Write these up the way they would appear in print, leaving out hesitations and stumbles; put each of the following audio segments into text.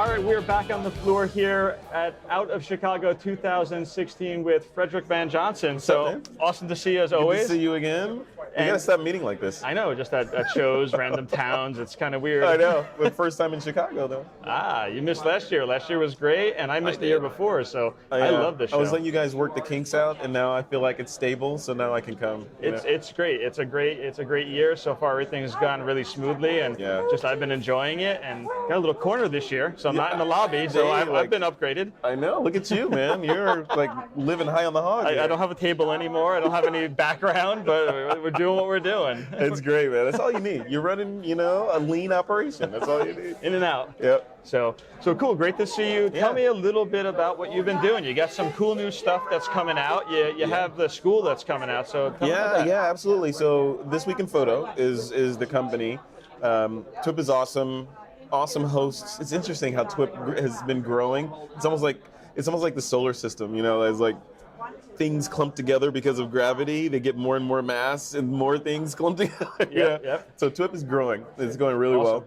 All right, we're back on the floor here at Out of Chicago 2016 with Frederick VanJohnson. So awesome to see you as always. Good to see you again. We gotta stop meeting like this. I know, just at shows, random towns. It's kind of weird. I know. But first time in Chicago, though. Ah, you missed last year. Last year was great, and I missed the year before. So I love this show. I was letting you guys work the kinks out, and now I feel like it's stable. So now I can come. It's great. It's a great year so far. Everything's gone really smoothly, and just I've been enjoying it. And got a little corner this year, so I'm not in the lobby. So I've been upgraded. I know. Look at you, man. You're like living high on the hog. I don't have a table anymore. I don't have any background, but we're doing what we're doing. It's great, man. That's all you need. You're running, a lean operation. That's all you need. In and out. Yep. So cool. Great to see you. Tell me a little bit about what you've been doing. You got some cool new stuff that's coming out. You have the school that's coming out. So tell me about that. Yeah, absolutely. So This Week in Photo is the company. TWIP is awesome. Awesome hosts. It's interesting how TWIP has been growing. It's almost like the solar system. As like things clump together because of gravity. They get more and more mass, and more things clump together. Yep. So TWIP is growing. It's going really well.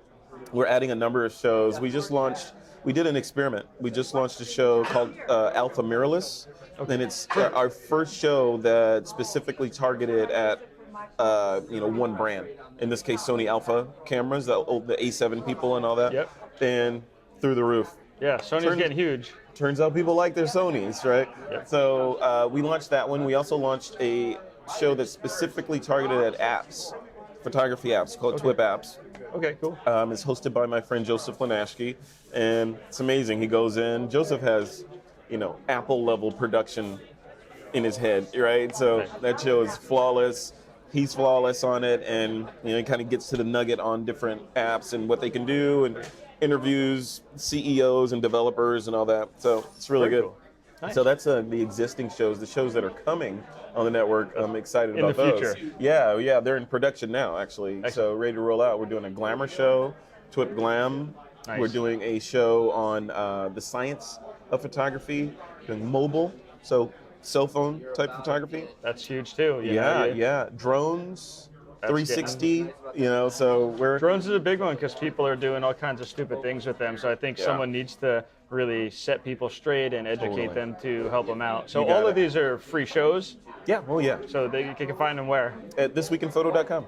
We're adding a number of shows. We did an experiment. We just launched a show called AlphaMirrorless, and it's our first show that specifically targeted at one brand. In this case, Sony Alpha cameras, the A7 people and all that. Yep. And through the roof. Yeah, Sony's getting huge. Turns out people like their Sonys, right? Yep. So we launched that one. We also launched a show that's specifically targeted at apps, photography apps, called TWIP Apps. Okay, cool. It's hosted by my friend Joseph Lanashki, and it's amazing. He goes in. Joseph has, Apple level production in his head, right? So that show is flawless. He's flawless on it, and he kind of gets to the nugget on different apps and what they can do, and interviews CEOs and developers and all that. So it's really good. Cool. Nice. So that's the existing shows. The shows that are coming on the network, I'm excited about those. In the future. Yeah, they're in production now, actually. Excellent. So ready to roll out. We're doing a glamour show, TWIP Glam. Nice. We're doing a show on the science of photography, doing mobile, so cell phone type photography. That's huge too. Yeah. Drones, 360. So we're drones is a big one because people are doing all kinds of stupid things with them. So I think someone needs to really set people straight and educate them to help them out. So all of these are free shows. Yeah. Well, yeah. So you can find them where? At thisweekinphoto.com.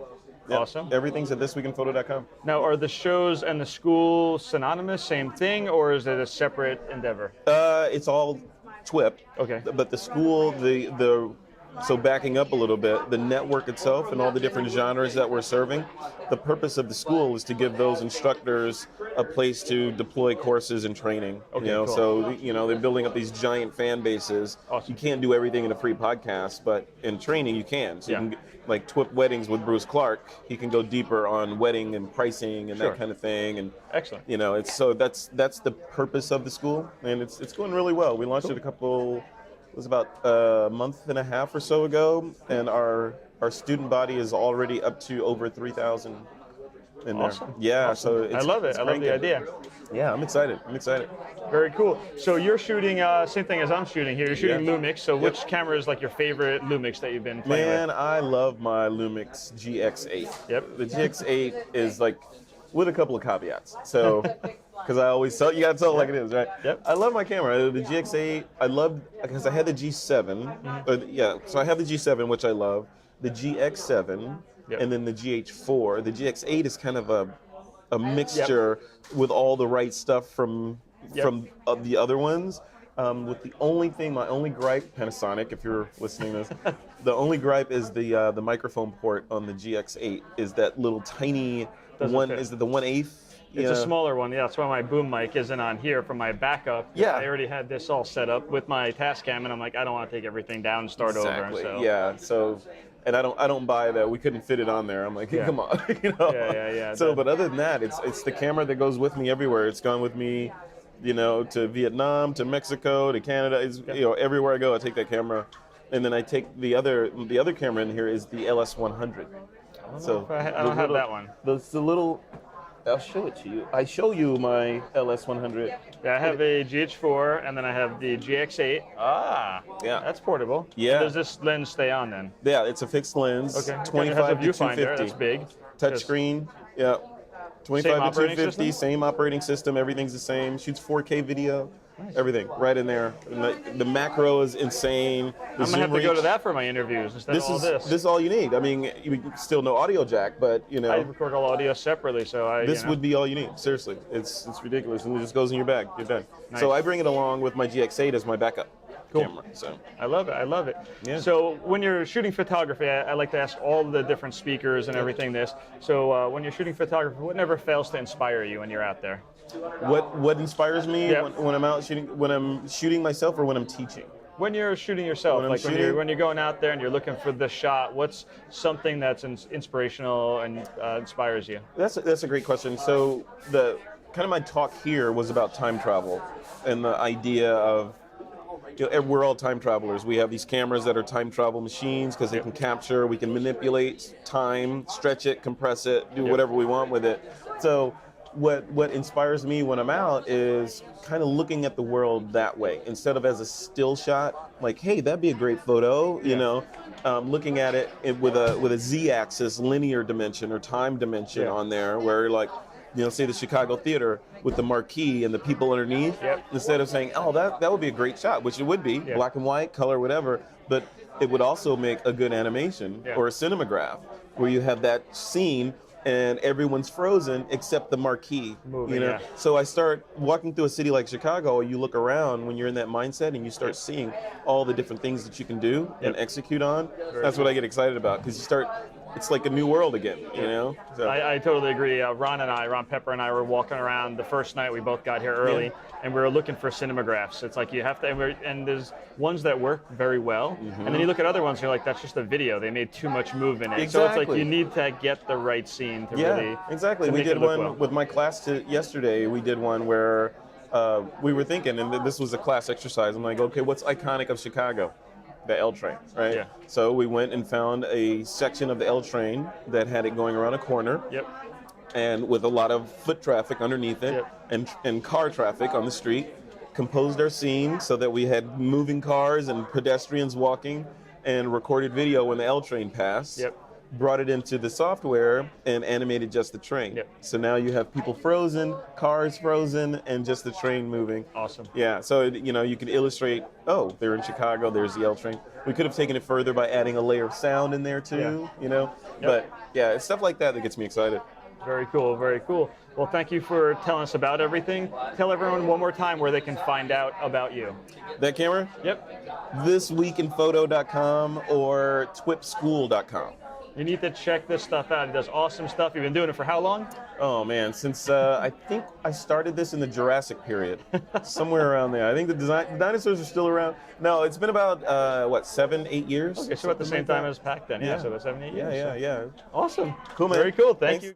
Yep. Awesome. Everything's at thisweekinphoto.com. Now, are the shows and the school synonymous, same thing, or is it a separate endeavor? It's all TWIP. Okay. But the school, so backing up a little bit, the network itself and all the different genres that we're serving, the purpose of the school is to give those instructors a place to deploy courses and training. Okay, cool. So they're building up these giant fan bases. Awesome. You can't do everything in a free podcast, but in training you can. So you can, like TWIP Weddings with Bruce Clark, he can go deeper on wedding and pricing and that kind of thing. And excellent. It's so that's the purpose of the school, and it's going really well. We launched it it was about a month and a half or so ago, and our student body is already up to over 3,000 in there. Yeah, so I love it. I love the idea. Yeah, I'm excited. Very cool. So you're shooting, same thing as I'm shooting here. You're shooting Lumix. So which camera is like your favorite Lumix that you've been playing with? Man, I love my Lumix GX8. Yep. The GX8 is like, with a couple of caveats. So, because I always tell you gotta tell it like it is, right? Yep. I love my camera. The GX8, I loved because I had the G7. So I have the G7, which I love. The GX7, and then the GH4. The GX8 is kind of a mixture with all the right stuff from the other ones. With the only thing, my only gripe, Panasonic, if you're listening to this, the only gripe is the microphone port on the GX8 is that little tiny one. Is it the 1/8? It's a smaller one. Yeah, that's why my boom mic isn't on here for my backup. Yeah. I already had this all set up with my Tascam, and I'm like, I don't want to take everything down and start over. So. Yeah. So, and I don't buy that. We couldn't fit it on there. I'm like, hey, come on. Yeah. So, but other than that, it's the camera that goes with me everywhere. It's gone with me, to Vietnam, to Mexico, to Canada. It's, everywhere I go, I take that camera, and then I take the other camera in here is the LS100. I don't have that one. The little. I'll show it to you. I show you my LS100. Yeah, I have a GH4, and then I have the GX8. Ah, yeah, that's portable. Yeah. So does this lens stay on then? Yeah, it's a fixed lens. Okay. 25 to 250. That's big. Touchscreen. Yeah. 25 to operating 250, system? same operating system. Everything's the same. Shoots 4K video. Nice. Everything right in there. And the macro is insane. I'm gonna have to go to that for my interviews instead of all this. This is all you need. I mean, you still no audio jack, but you know. I record all audio separately, so this would be all you need. Seriously, it's ridiculous, and it just goes in your bag. You're done. Nice. So I bring it along with my GX8 as my backup camera. So I love it. I love it. Yeah. So when you're shooting photography, I like to ask all the different speakers and everything. So when you're shooting photography, what never fails to inspire you when you're out there? What inspires me when I'm out shooting, when I'm shooting myself or when I'm teaching? When you're shooting yourself, when you're going out there and you're looking for the shot, what's something that's inspirational and inspires you? That's a great question. So the kind of my talk here was about time travel and the idea of, you know, we're all time travelers. We have these cameras that are time travel machines because they can capture, we can manipulate time, stretch it, compress it, do whatever we want with it. So what inspires me when I'm out is kind of looking at the world that way instead of as a still shot. Like, hey, that'd be a great photo, you know. Looking at it with a z-axis linear dimension or time dimension on there, where like, you know, say the Chicago Theater with the marquee and the people underneath, instead of saying, oh, that would be a great shot, which it would be, black and white, color, whatever, but it would also make a good animation or a cinemagraph where you have that scene and everyone's frozen except the marquee. Moving, you know? So I start walking through a city like Chicago, you look around when you're in that mindset and you start seeing all the different things that you can do and execute on. That's what I get excited about, because you start, it's like a new world again, you know? So. I totally agree. Ron Pepper and I were walking around the first night we both got here early, and we were looking for cinemagraphs. It's like you have to, and there's ones that work very well, and then you look at other ones and you're like, that's just a video. They made too much move in it. Exactly. So it's like you need to get the right scene to really exactly. We did one with my class yesterday. We did one where we were thinking, and this was a class exercise. I'm like, okay, what's iconic of Chicago? The L train, right? Yeah. So we went and found a section of the L train that had it going around a corner. And with a lot of foot traffic underneath it and car traffic on the street. Composed our scene so that we had moving cars and pedestrians walking, and recorded video when the L train passed. Brought it into the software and animated just the train. So now you have people frozen, cars frozen, and just the train moving. Awesome. Yeah, so you know, you can illustrate, oh, they're in Chicago, there's the L train. We could have taken it further by adding a layer of sound in there too, you know? But yeah, it's stuff like that that gets me excited. Very cool, very cool. Well, thank you for telling us about everything. Tell everyone one more time where they can find out about you. That camera? thisweekinphoto.com or twipschool.com. You need to check this stuff out. He does awesome stuff. You've been doing it for how long? Oh man, since I think I started this in the Jurassic period, somewhere around there. I think the dinosaurs are still around. No, it's been about what, 7, 8 years. Okay, so at the same time as Pac then. Yeah, so about 7, 8 years. Yeah. Awesome. Cool, man. Very cool. Thank you.